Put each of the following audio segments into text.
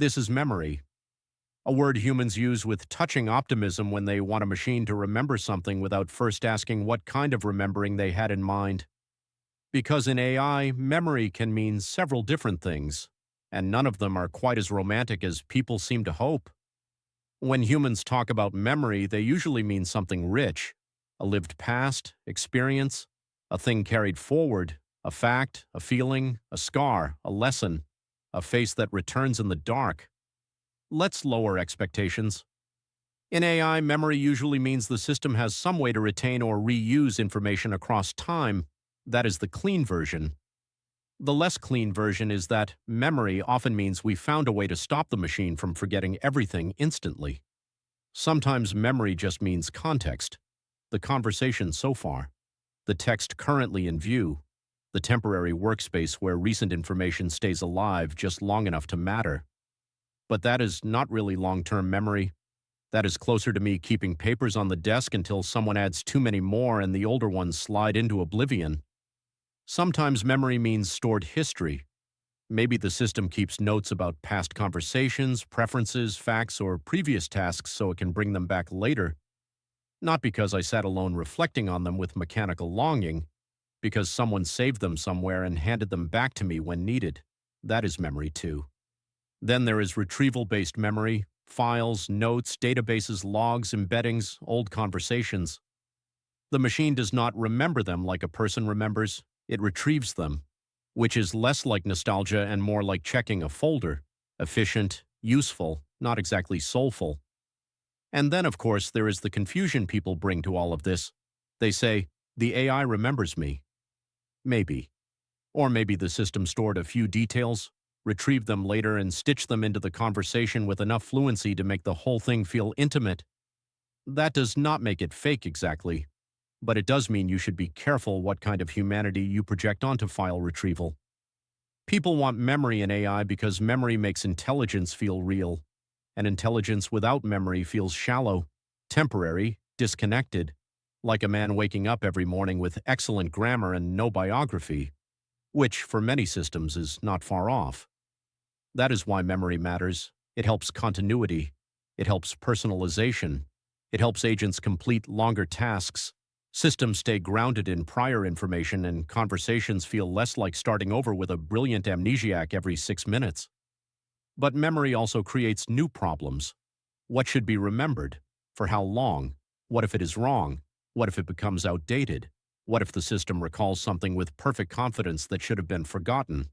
This is memory, a word humans use with touching optimism when they want a machine to remember something without first asking what kind of remembering they had in mind. Because in AI, memory can mean several different things, and none of them are quite as romantic as people seem to hope. When humans talk about memory, they usually mean something rich, a lived past, experience, a thing carried forward, a fact, a feeling, a scar, a lesson, a face that returns in the dark. Let's lower expectations. In AI, memory usually means the system has some way to retain or reuse information across time. That is the clean version. The less clean version is that memory often means we found a way to stop the machine from forgetting everything instantly. Sometimes memory just means context. The conversation so far, the text currently in view, the temporary workspace where recent information stays alive just long enough to matter. But that is not really long-term memory. That is closer to me keeping papers on the desk until someone adds too many more and the older ones slide into oblivion. Sometimes memory means stored history. Maybe the system keeps notes about past conversations, preferences, facts, or previous tasks so it can bring them back later. Not because I sat alone reflecting on them with mechanical longing, because someone saved them somewhere and handed them back to me when needed. That is memory too. Then there is retrieval-based memory, files, notes, databases, logs, embeddings, old conversations. The machine does not remember them like a person remembers, it retrieves them, which is less like nostalgia and more like checking a folder, efficient, useful, not exactly soulful. And then, of course, there is the confusion people bring to all of this. They say, the AI remembers me. Maybe. Or maybe the system stored a few details, retrieved them later and stitched them into the conversation with enough fluency to make the whole thing feel intimate. That does not make it fake exactly, but it does mean you should be careful what kind of humanity you project onto file retrieval. People want memory in AI because memory makes intelligence feel real, and intelligence without memory feels shallow, temporary, disconnected, like a man waking up every morning with excellent grammar and no biography, which for many systems is not far off. That is why memory matters. It helps continuity. It helps personalization. It helps agents complete longer tasks. Systems stay grounded in prior information and conversations feel less like starting over with a brilliant amnesiac every 6 minutes. But memory also creates new problems. What should be remembered? For how long? What if it is wrong? What if it becomes outdated? What if the system recalls something with perfect confidence that should have been forgotten?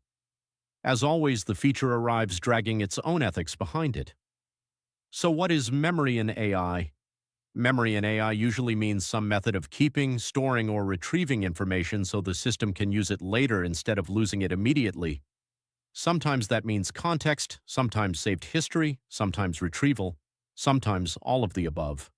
As always, the feature arrives dragging its own ethics behind it. So what is memory in AI? Memory in AI usually means some method of keeping, storing, or retrieving information so the system can use it later instead of losing it immediately. Sometimes that means context, sometimes saved history, sometimes retrieval, sometimes all of the above.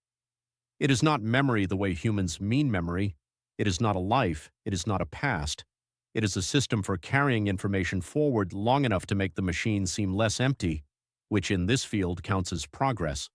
It is not memory the way humans mean memory. It is not a life. It is not a past. It is a system for carrying information forward long enough to make the machine seem less empty, which in this field counts as progress.